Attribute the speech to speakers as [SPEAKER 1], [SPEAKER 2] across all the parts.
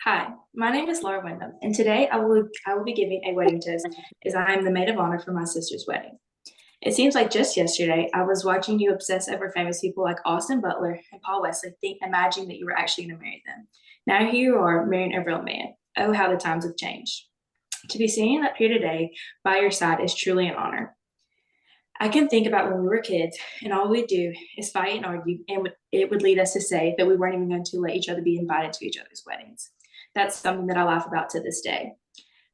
[SPEAKER 1] Hi, my name is Laura Wyndham, and today I will be giving a wedding toast as I am the maid of honor for my sister's wedding. It seems like just yesterday I was watching you obsess over famous people like Austin Butler and Paul Wesley, imagining that you were actually going to marry them. Now here you are marrying a real man. Oh, how the times have changed. To be standing up here today by your side is truly an honor. I can think about when we were kids and all we'd do is fight and argue, and it would lead us to say that we weren't even going to let each other be invited to each other's weddings. That's something that I laugh about to this day.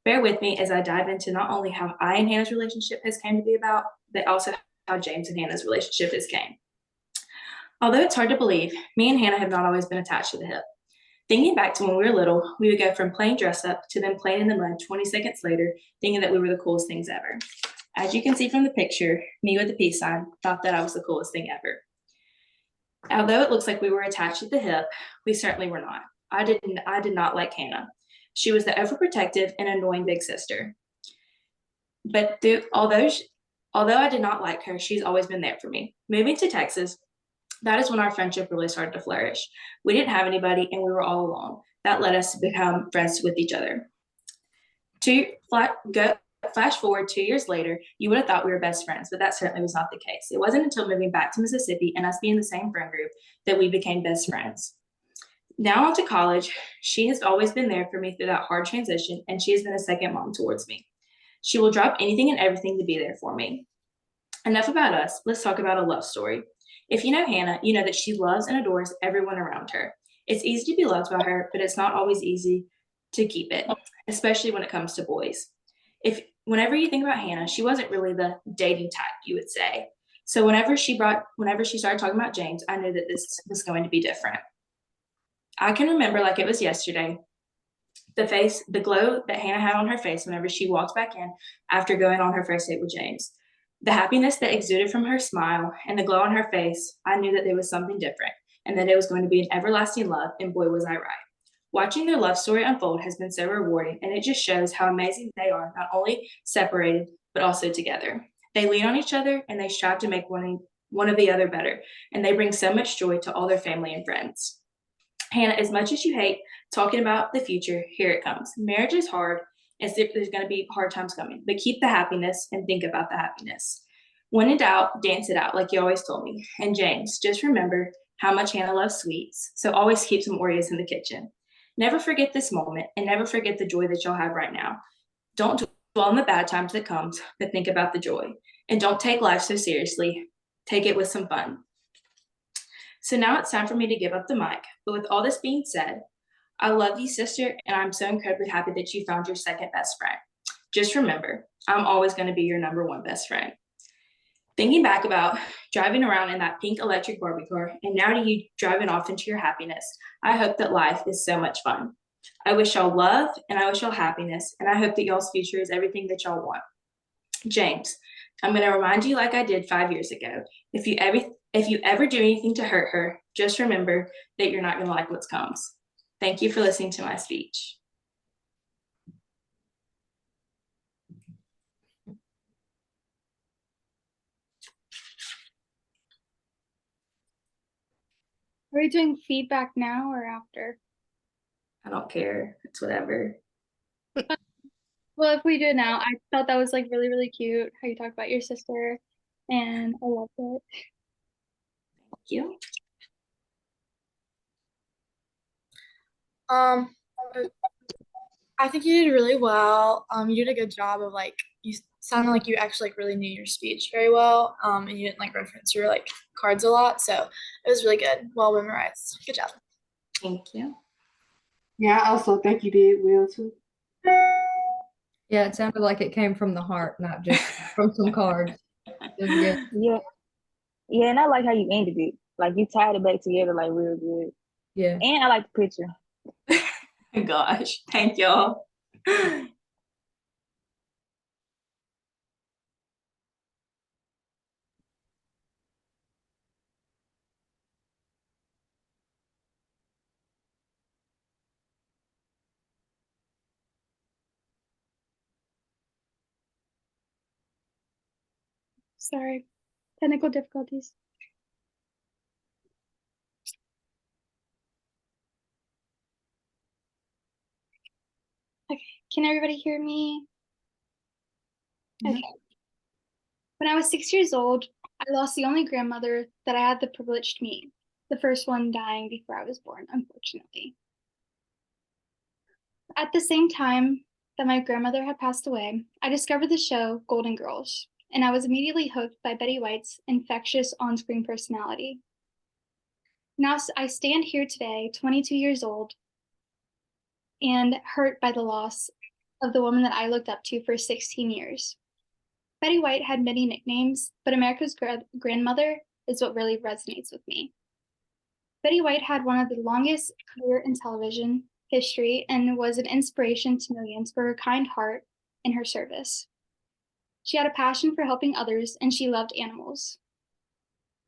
[SPEAKER 1] Bear with me as I dive into not only how I and Hannah's relationship has came to be about, but also how James and Hannah's relationship has came. Although it's hard to believe, me and Hannah have not always been attached to the hip. Thinking back to when we were little, we would go from playing dress up to then playing in the mud 20 seconds later, thinking that we were the coolest things ever. As you can see from the picture, me with the peace sign thought that I was the coolest thing ever. Although it looks like we were attached at the hip, we certainly were not. I did not like Hannah. She was the overprotective and annoying big sister. But although I did not like her, she's always been there for me. Moving to Texas, that is when our friendship really started to flourish. We didn't have anybody and we were all alone. That led us to become friends with each other. Flash forward 2 years later, you would have thought we were best friends, but that certainly was not the case. It wasn't until moving back to Mississippi and us being the same friend group that we became best friends. Now on to college, she has always been there for me through that hard transition, and she has been a second mom towards me. She will drop anything and everything to be there for me. Enough about us. Let's talk about a love story. If you know Hannah, you know that she loves and adores everyone around her. It's easy to be loved by her, but it's not always easy to keep it, especially when it comes to boys. Whenever you think about Hannah, she wasn't really the dating type, you would say. So whenever she started talking about James, I knew that this was going to be different. I can remember like it was yesterday, the glow that Hannah had on her face whenever she walked back in after going on her first date with James. The happiness that exuded from her smile and the glow on her face, I knew that there was something different and that it was going to be an everlasting love, and boy, was I right. Watching their love story unfold has been so rewarding, and it just shows how amazing they are, not only separated, but also together. They lean on each other and they strive to make one of the other better, and they bring so much joy to all their family and friends. Hannah, as much as you hate talking about the future, here it comes. Marriage is hard, and there's going to be hard times coming, but keep the happiness and think about the happiness. When in doubt, dance it out, like you always told me. And James, just remember how much Hannah loves sweets, so always keep some Oreos in the kitchen. Never forget this moment, and never forget the joy that y'all have right now. Don't dwell on the bad times that comes, but think about the joy. And don't take life so seriously. Take it with some fun. So now it's time for me to give up the mic. But with all this being said, I love you, sister, and I'm so incredibly happy that you found your second best friend. Just remember, I'm always going to be your number one best friend. Thinking back about driving around in that pink electric Barbie car, and now to you driving off into your happiness, I hope that life is so much fun. I wish y'all love and I wish y'all happiness, and I hope that y'all's future is everything that y'all want. James, I'm going to remind you like I did 5 years ago. If you ever do anything to hurt her, just remember that you're not going to like what comes. Thank you for listening to my speech.
[SPEAKER 2] Are we doing feedback now or after?
[SPEAKER 1] I don't care. It's whatever.
[SPEAKER 2] Well, if we do it now, I thought that was like really, really cute how you talk about your sister, and I loved it.
[SPEAKER 1] Thank you.
[SPEAKER 3] Um, I think you did really well. You did a good job of like you sounded like you actually like really knew your speech very well. And you didn't like reference your like cards a lot, so it was really good. Well memorized. Good job.
[SPEAKER 1] Thank you.
[SPEAKER 4] Yeah, I also think you did well too.
[SPEAKER 5] Yeah, it sounded like it came from the heart, not just from some cards. It was good.
[SPEAKER 6] Yeah, and I like how you ended it. Like you tied it back together like real good.
[SPEAKER 5] Yeah.
[SPEAKER 6] And I like the picture.
[SPEAKER 1] Gosh, thank y'all.
[SPEAKER 2] Sorry, technical difficulties. Can everybody hear me?
[SPEAKER 1] Mhm.
[SPEAKER 2] Okay. When I was 6 years old, I lost the only grandmother that I had the privilege to meet, the first one dying before I was born, unfortunately. At the same time that my grandmother had passed away, I discovered the show Golden Girls, and I was immediately hooked by Betty White's infectious on screen personality. Now I stand here today, 22 years old, and hurt by the loss of the woman that I looked up to for 16 years. Betty White had many nicknames, but America's grandmother is what really resonates with me. Betty White had one of the longest career in television history and was an inspiration to millions for her kind heart and her service. She had a passion for helping others, and she loved animals.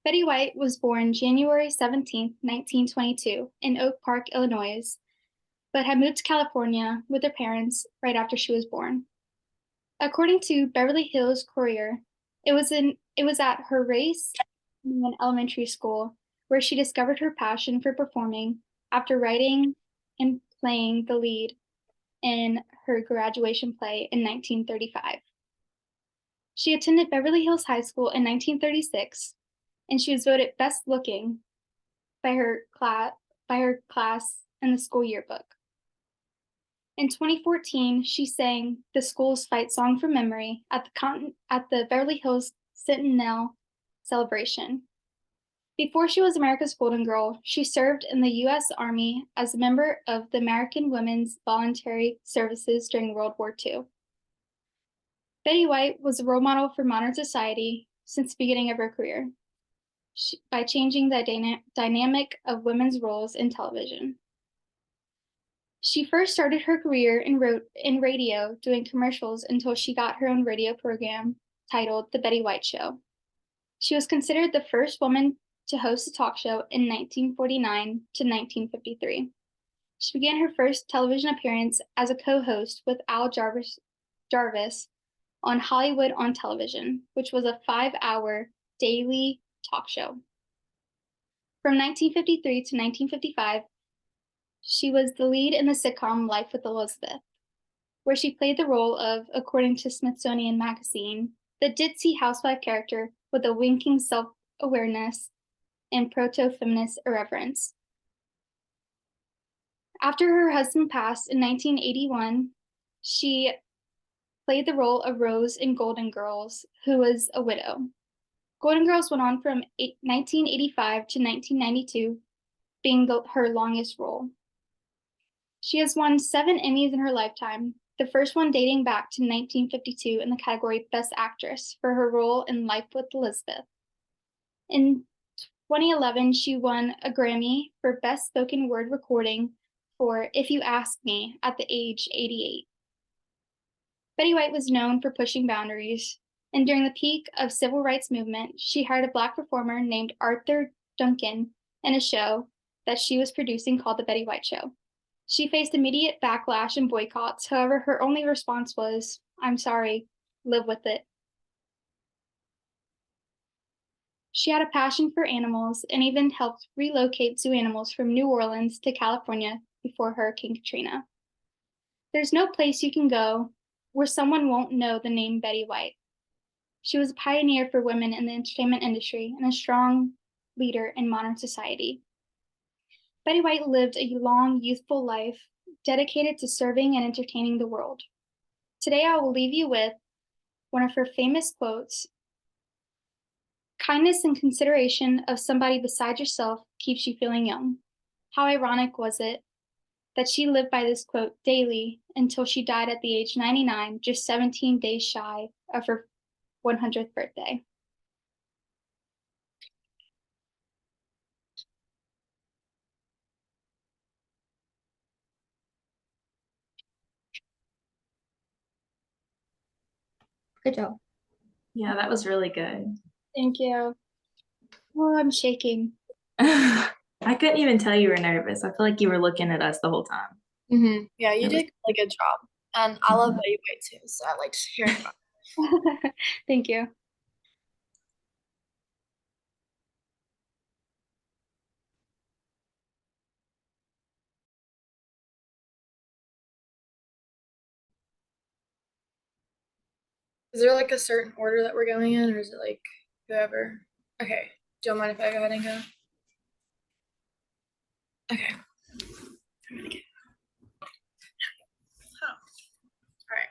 [SPEAKER 2] Betty White was born January 17, 1922, in Oak Park, Illinois, but had moved to California with her parents right after she was born. According to Beverly Hills Courier, it was at her race in elementary school where she discovered her passion for performing after writing and playing the lead in her graduation play in 1935. She attended Beverly Hills High School in 1936, and she was voted best looking by her class in the school yearbook. In 2014, she sang the school's fight song from memory at the Beverly Hills Centennial celebration. Before she was America's Golden Girl, she served in the U.S. Army as a member of the American Women's Voluntary Services during World War II. Betty White was a role model for modern society since the beginning of her career by changing the dynamic of women's roles in television. She first started her career in radio doing commercials until she got her own radio program titled The Betty White Show. She was considered the first woman to host a talk show in 1949 to 1953. She began her first television appearance as a co-host with Al Jarvis on Hollywood on Television, which was a 5-hour daily talk show. From 1953 to 1955, she was the lead in the sitcom Life with Elizabeth, where she played the role of, according to Smithsonian Magazine, the ditzy housewife character with a winking self-awareness and proto-feminist irreverence. After her husband passed in 1981, she played the role of Rose in Golden Girls, who was a widow. Golden Girls went on from 1985 to 1992, being her longest role. She has won 7 Emmys in her lifetime, the first one dating back to 1952 in the category Best Actress for her role in Life with Elizabeth. In 2011, she won a Grammy for Best Spoken Word Recording for If You Ask Me at the age 88. Betty White was known for pushing boundaries, and during the peak of civil rights movement, she hired a Black performer named Arthur Duncan in a show that she was producing called The Betty White Show. She faced immediate backlash and boycotts. However, her only response was, "I'm sorry, live with it." She had a passion for animals and even helped relocate zoo animals from New Orleans to California before Hurricane Katrina. There's no place you can go where someone won't know the name Betty White. She was a pioneer for women in the entertainment industry and a strong leader in modern society. Betty White lived a long, youthful life dedicated to serving and entertaining the world. Today, I will leave you with one of her famous quotes: "Kindness and consideration of somebody beside yourself keeps you feeling young." How ironic was it that she lived by this quote daily until she died at the age 99, just 17 days shy of her 100th birthday.
[SPEAKER 5] Good job.
[SPEAKER 1] Yeah, that was really good.
[SPEAKER 2] Thank you. Oh, I'm shaking.
[SPEAKER 1] I couldn't even tell you were nervous. I feel like you were looking at us the whole time.
[SPEAKER 3] Yeah, you
[SPEAKER 1] That was-
[SPEAKER 3] did a good job. And I love Betty White too, so I liked hearing about it.
[SPEAKER 2] Thank you.
[SPEAKER 3] Is there like a certain order that we're going in, or is it like whoever? Okay. Do you mind if I go ahead and go? Okay. I'm gonna get. Oh. All right.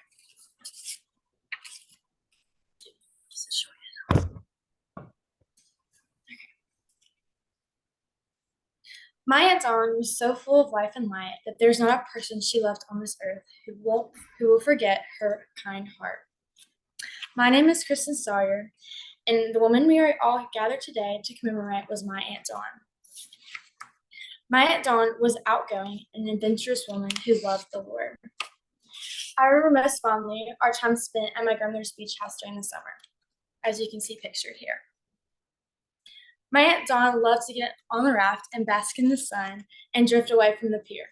[SPEAKER 3] Just to show you. My Aunt Dawn was so full of life and light that there's not a person she loved on this earth who will forget her kind heart. My name is Kristen Sawyer, and the woman we are all gathered today to commemorate was my Aunt Dawn. My Aunt Dawn was outgoing and an adventurous woman who loved the Lord. I remember most fondly our time spent at my grandmother's beach house during the summer, as you can see pictured here. My Aunt Dawn loved to get on the raft and bask in the sun and drift away from the pier.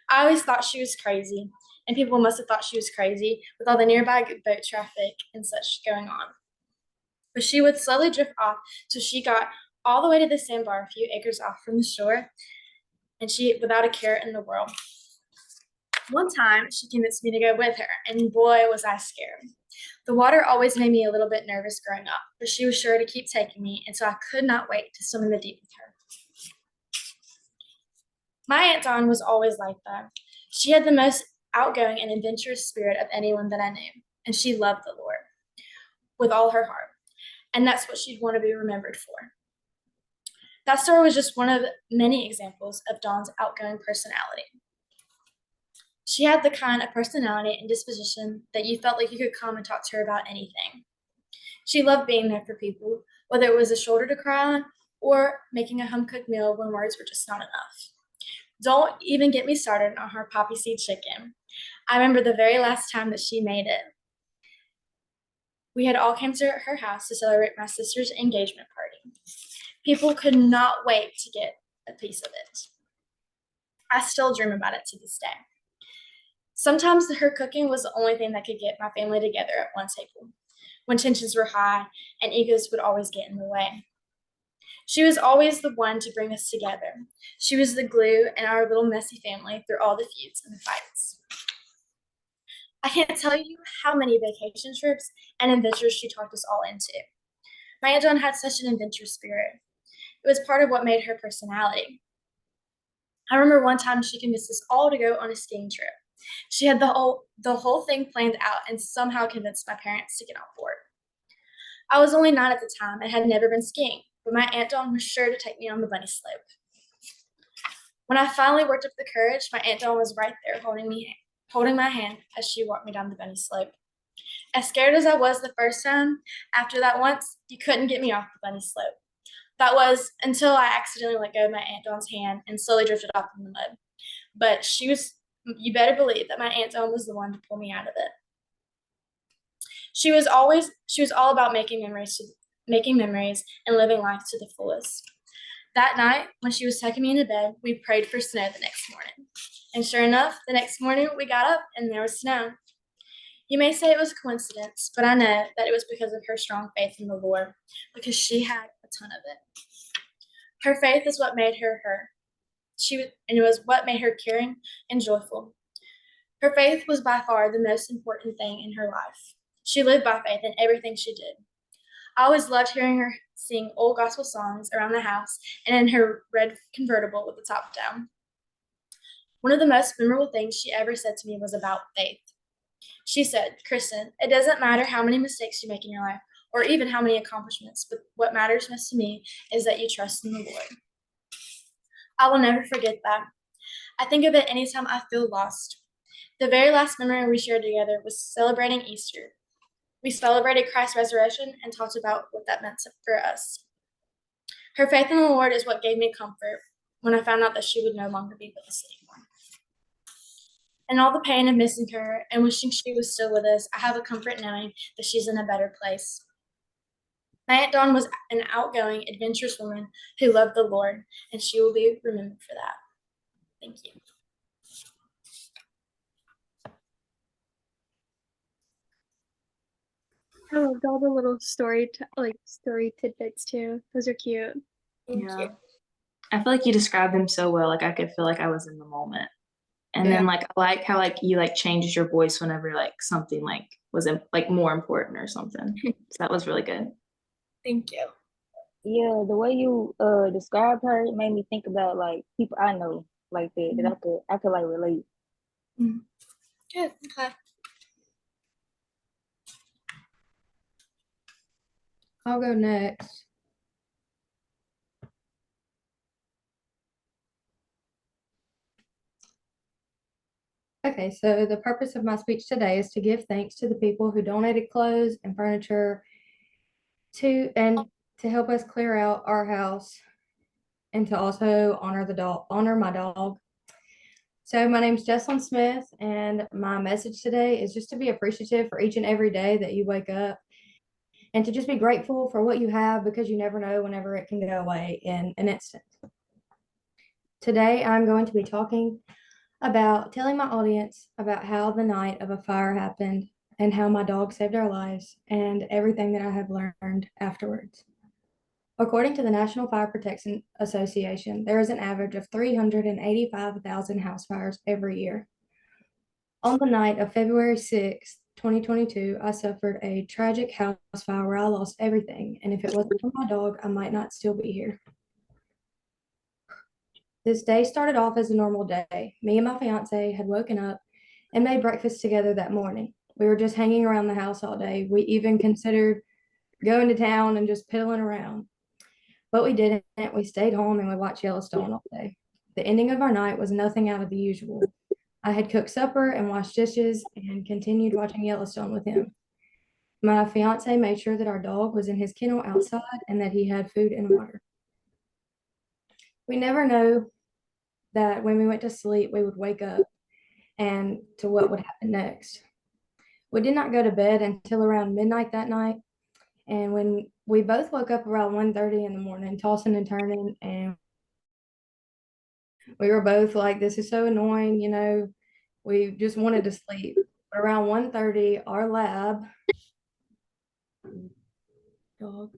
[SPEAKER 3] I always thought she was crazy, and people must have thought she was crazy with all the nearby boat traffic and such going on. But she would slowly drift off till she got all the way to the sandbar a few acres off from the shore, and she without a care in the world. One time, she convinced me to go with her, and boy, was I scared. The water always made me a little bit nervous growing up, but she was sure to keep taking me, and so I could not wait to swim in the deep with her. My Aunt Dawn was always like that. She had the most outgoing and adventurous spirit of anyone that I knew, and she loved the Lord with all her heart, and that's what she'd want to be remembered for. That story was just one of many examples of Dawn's outgoing personality. She had the kind of personality and disposition that you felt like you could come and talk to her about anything. She loved being there for people, whether it was a shoulder to cry on or making a home-cooked meal when words were just not enough. Don't even get me started on her poppy seed chicken. I remember the very last time that she made it. We had all came to her house to celebrate my sister's engagement party. People could not wait to get a piece of it. I still dream about it to this day. Sometimes her cooking was the only thing that could get my family together at one table, when tensions were high and egos would always get in the way. She was always the one to bring us together. She was the glue in our little messy family through all the feuds and the fights. I can't tell you how many vacation trips and adventures she talked us all into. My Aunt Dawn had such an adventurous spirit. It was part of what made her personality. I remember one time she convinced us all to go on a skiing trip. She had the whole thing planned out and somehow convinced my parents to get on board. I was only 9 at the time and had never been skiing, but my Aunt Dawn was sure to take me on the bunny slope. When I finally worked up the courage, my Aunt Dawn was right there holding my hand as she walked me down the bunny slope. As scared as I was the first time, after that once, you couldn't get me off the bunny slope. That was until I accidentally let go of my Aunt Dawn's hand and slowly drifted off in the mud. But you better believe that my Aunt Dawn was the one to pull me out of it. She was all about making memories and living life to the fullest. That night, when she was tucking me into bed, we prayed for snow the next morning. And sure enough, the next morning we got up and there was snow. You may say it was coincidence, but I know that it was because of her strong faith in the Lord, because she had a ton of it. Her faith is what made her her. And it was what made her caring and joyful. Her faith was by far the most important thing in her life. She lived by faith in everything she did. I always loved hearing her sing old gospel songs around the house and in her red convertible with the top down. One of the most memorable things she ever said to me was about faith. She said, "Kristen, it doesn't matter how many mistakes you make in your life or even how many accomplishments, but what matters most to me is that you trust in the Lord." I will never forget that. I think of it anytime I feel lost. The very last memory we shared together was celebrating Easter. We celebrated Christ's resurrection and talked about what that meant for us. Her faith in the Lord is what gave me comfort when I found out that she would no longer be with us anymore. In all the pain of missing her and wishing she was still with us, I have a comfort knowing that she's in a better place. My Aunt Dawn was an outgoing, adventurous woman who loved the Lord, and she will be remembered for that. Thank you.
[SPEAKER 2] I loved all the little story tidbits too. Those are cute.
[SPEAKER 3] Thank you.
[SPEAKER 1] I feel like you described them so well. Like I could feel like I was in the moment. And then like I like how like you like changed your voice whenever like something like was like more important or something. So that was really good.
[SPEAKER 3] Thank you.
[SPEAKER 6] Yeah, the way you described her made me think about like people I know like that I could like relate.
[SPEAKER 3] Good. Okay.
[SPEAKER 5] I'll go next. Okay, so the purpose of my speech today is to give thanks to the people who donated clothes and furniture to help us clear out our house and to also honor my dog. So my name's Jesslyn Smith, and my message today is just to be appreciative for each and every day that you wake up and to just be grateful for what you have because you never know whenever it can go away in an instant. Today, I'm going to be talking about telling my audience about how the night of a fire happened and how my dog saved our lives and everything that I have learned afterwards. According to the National Fire Protection Association, there is an average of 385,000 house fires every year. On the night of February 6th, 2022, I suffered a tragic house fire where I lost everything, and if it wasn't for my dog, I might not still be here. This day started off as a normal day. Me and my fiance had woken up and made breakfast together that morning. We were just hanging around the house all day. We even considered going to town and just piddling around. But we didn't. We stayed home and we watched Yellowstone all day. The ending of our night was nothing out of the usual. I had cooked supper and washed dishes and continued watching Yellowstone with him. My fiance made sure that our dog was in his kennel outside and that he had food and water. We never know that when we went to sleep, we would wake up and to what would happen next. We did not go to bed until around midnight that night. And when we both woke up around 1:30 in the morning, tossing and turning, and we were both like, this is so annoying, you know, we just wanted to sleep. But around 1:30, our lab dog,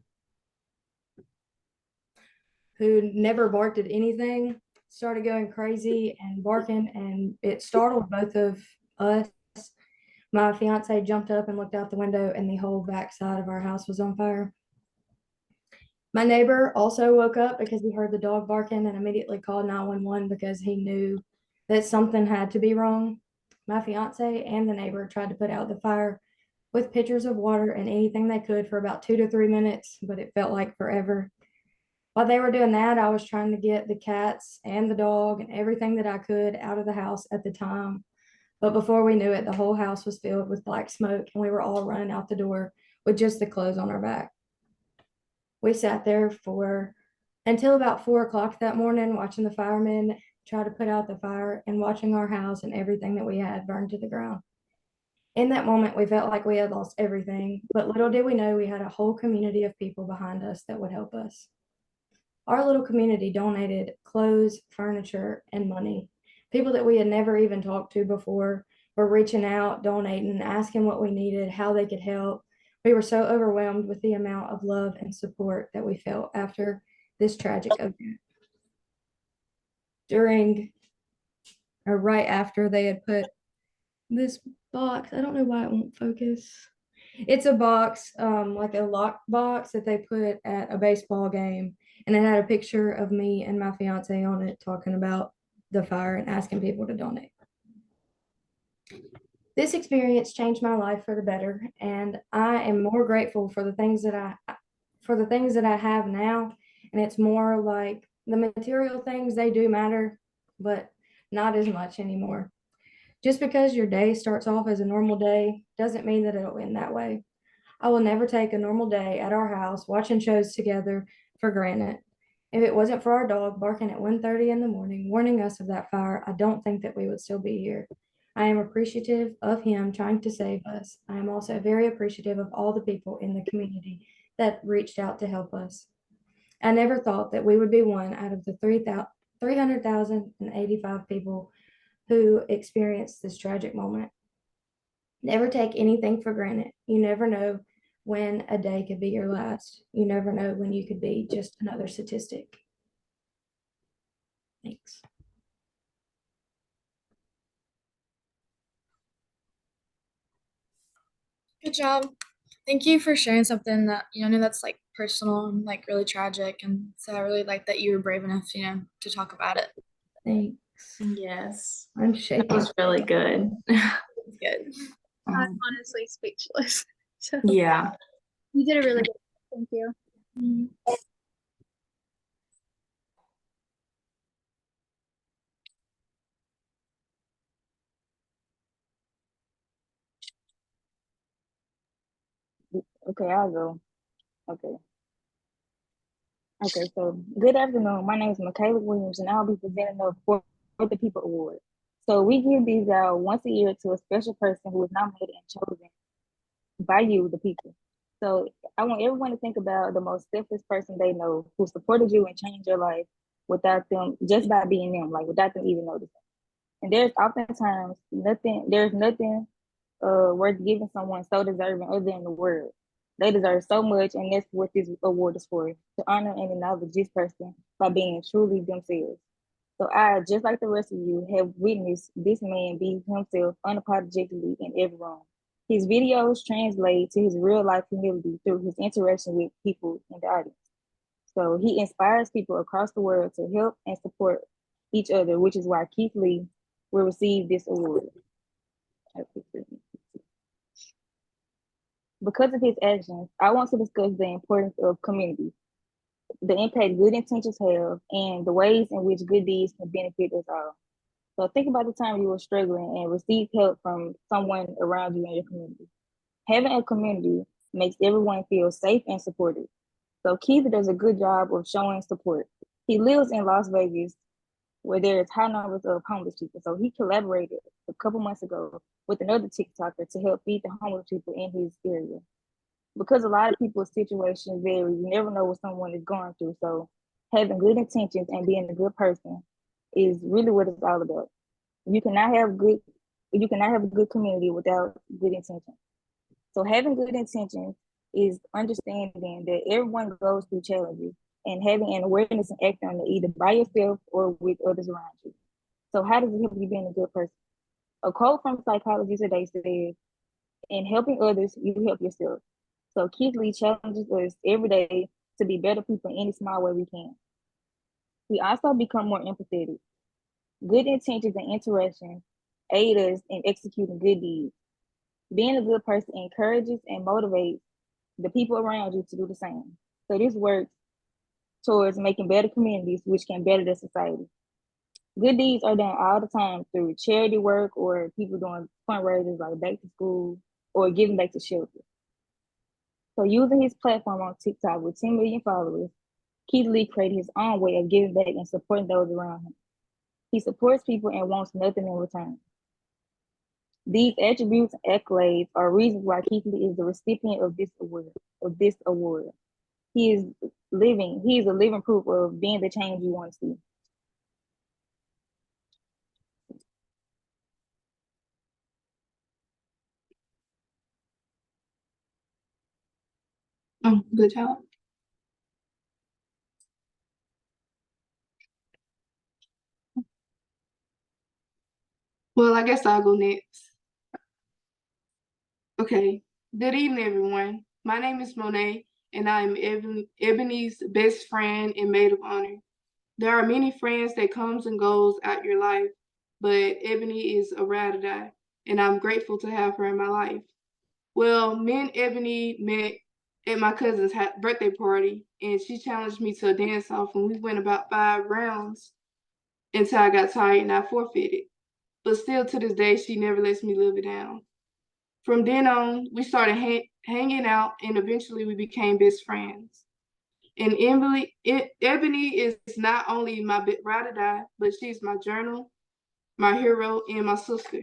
[SPEAKER 5] who never barked at anything, started going crazy and barking, and it startled both of us. My fiance jumped up and looked out the window, and the whole back side of our house was on fire. My neighbor also woke up because he heard the dog barking and immediately called 911 because he knew that something had to be wrong. My fiance and the neighbor tried to put out the fire with pitchers of water and anything they could for about 2 to 3 minutes, but it felt like forever. While they were doing that, I was trying to get the cats and the dog and everything that I could out of the house at the time. But before we knew it, the whole house was filled with black smoke and we were all running out the door with just the clothes on our back. We sat there for until about 4 o'clock that morning, watching the firemen try to put out the fire and watching our house and everything that we had burned to the ground. In that moment, we felt like we had lost everything, but little did we know we had a whole community of people behind us that would help us. Our little community donated clothes, furniture, and money. People that we had never even talked to before were reaching out, donating, asking what we needed, how they could help. We were so overwhelmed with the amount of love and support that we felt after this tragic event. During or right after they had put this box, I don't know why it won't focus. It's a box, like a lock box that they put at a baseball game. And it had a picture of me and my fiance on it talking about the fire and asking people to donate. This experience changed my life for the better, and I am more grateful for the things that I have now. And it's more like the material things, they do matter, but not as much anymore. Just because your day starts off as a normal day doesn't mean that it'll end that way. I will never take a normal day at our house watching shows together for granted. If it wasn't for our dog barking at 1:30 in the morning, warning us of that fire, I don't think that we would still be here. I am appreciative of him trying to save us. I am also very appreciative of all the people in the community that reached out to help us. I never thought that we would be one out of the 300,085 people who experienced this tragic moment. Never take anything for granted. You never know when a day could be your last. You never know when you could be just another statistic. Thanks.
[SPEAKER 3] Good job. Thank you for sharing something that, I know that's like personal and like really tragic. And so I really like that you were brave enough, to talk about it.
[SPEAKER 5] Thanks.
[SPEAKER 1] Yes,
[SPEAKER 5] I'm
[SPEAKER 1] that
[SPEAKER 5] shaking.
[SPEAKER 1] was really good.
[SPEAKER 3] It's good.
[SPEAKER 2] I'm honestly speechless. So
[SPEAKER 1] Yeah.
[SPEAKER 2] you did a really good job. Thank you.
[SPEAKER 6] Okay, I'll go. Okay. Okay, so good afternoon. My name is Michaela Williams, and I'll be presenting the For the People Award. So we give these out once a year to a special person who is nominated and chosen by you, the people. So I want everyone to think about the most selfless person they know who supported you and changed your life without them, just by being them, like without them even noticing. And there's nothing worth giving someone so deserving other than the word. They deserve so much, and that's what this award is for, to honor and acknowledge this person by being truly themselves. So I, just like the rest of you, have witnessed this man be himself unapologetically in every room. His videos translate to his real life humility through his interaction with people in the audience. So he inspires people across the world to help and support each other, which is why Keith Lee will receive this award. Because of his actions, I want to discuss the importance of community, the impact good intentions have, and the ways in which good deeds can benefit us all. So think about the time you were struggling and received help from someone around you in your community. Having a community makes everyone feel safe and supported. So Keith does a good job of showing support. He lives in Las Vegas, where there is high numbers of homeless people. So he collaborated a couple months ago with another TikToker to help feed the homeless people in his area. Because a lot of people's situations vary, you never know what someone is going through. So having good intentions and being a good person is really what it's all about. You cannot have good you cannot have a good community without good intentions. So having good intentions is understanding that everyone goes through challenges and having an awareness and acting on it either by yourself or with others around you. So how does it help you being a good person? A quote from Psychology Today says, in helping others, you help yourself. So Keith Lee challenges us every day to be better people in any small way we can. We also become more empathetic. Good intentions and interactions aid us in executing good deeds. Being a good person encourages and motivates the people around you to do the same. So this works towards making better communities, which can better the society. Good deeds are done all the time through charity work or people doing fundraisers like back to school or giving back to shelter. So using his platform on TikTok with 10 million followers, Keith Lee created his own way of giving back and supporting those around him. He supports people and wants nothing in return. These attributes and accolades are reasons why Keith Lee is the recipient of this award. He is he is a living proof of being the change you want to see.
[SPEAKER 4] Good job. Well, I guess I'll go next. Okay. Good evening, everyone. My name is Monet, and I am Ebony's best friend and maid of honor. There are many friends that comes and goes out your life, but Ebony is a ride or die, and I'm grateful to have her in my life. Well, me and Ebony met at my cousin's birthday party, and she challenged me to a dance off, and we went about 5 rounds until I got tired and I forfeited. But still, to this day, she never lets me live it down. From then on, we started hanging out, and eventually we became best friends. And Ebony is not only my ride or die, but she's my journal, my hero, and my sister.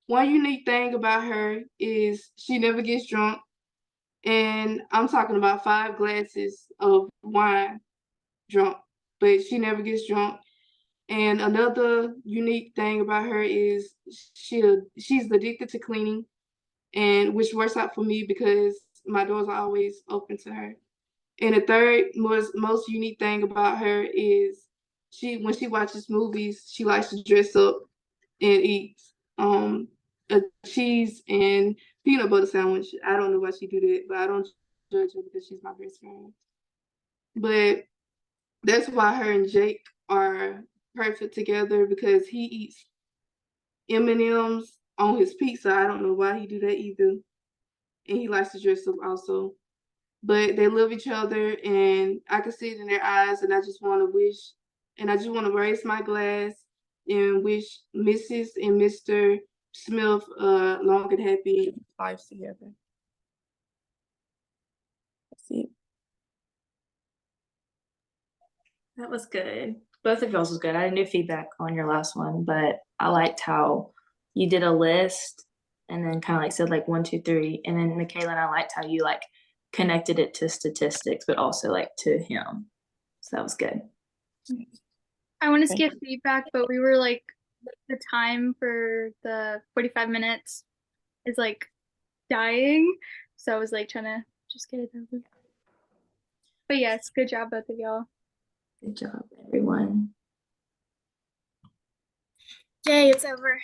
[SPEAKER 4] One unique thing about her is she never gets drunk, and I'm talking about 5 glasses of wine drunk, but she never gets drunk. And another unique thing about her is she's addicted to cleaning, and which works out for me because my doors are always open to her. And the third most unique thing about her is when she watches movies, she likes to dress up and eat a cheese and peanut butter sandwich. I don't know why she do that, but I don't judge her because she's my best friend. But that's why her and Jake are perfect together because he eats M&Ms on his pizza. I don't know why he do that either. And he likes to dress up also. But they love each other, and I can see it in their eyes, and I just want to wish, and I just want to raise my glass and wish Mrs. and Mr. Smith long and happy lives together. That's it.
[SPEAKER 1] That was good. Both of y'all's was good. I had no feedback on your last one, but I liked how you did a list and then kind of like said like 1, 2, 3. And then Michaela and I liked how you like connected it to statistics, but also like to him. So that was good.
[SPEAKER 2] I want to
[SPEAKER 1] Thank
[SPEAKER 2] skip feedback, but we were like, the time for the 45 minutes is like dying. So I was like trying to just get it over. But yes, good job, both of y'all.
[SPEAKER 1] Good job, everyone.
[SPEAKER 3] Yay, it's over.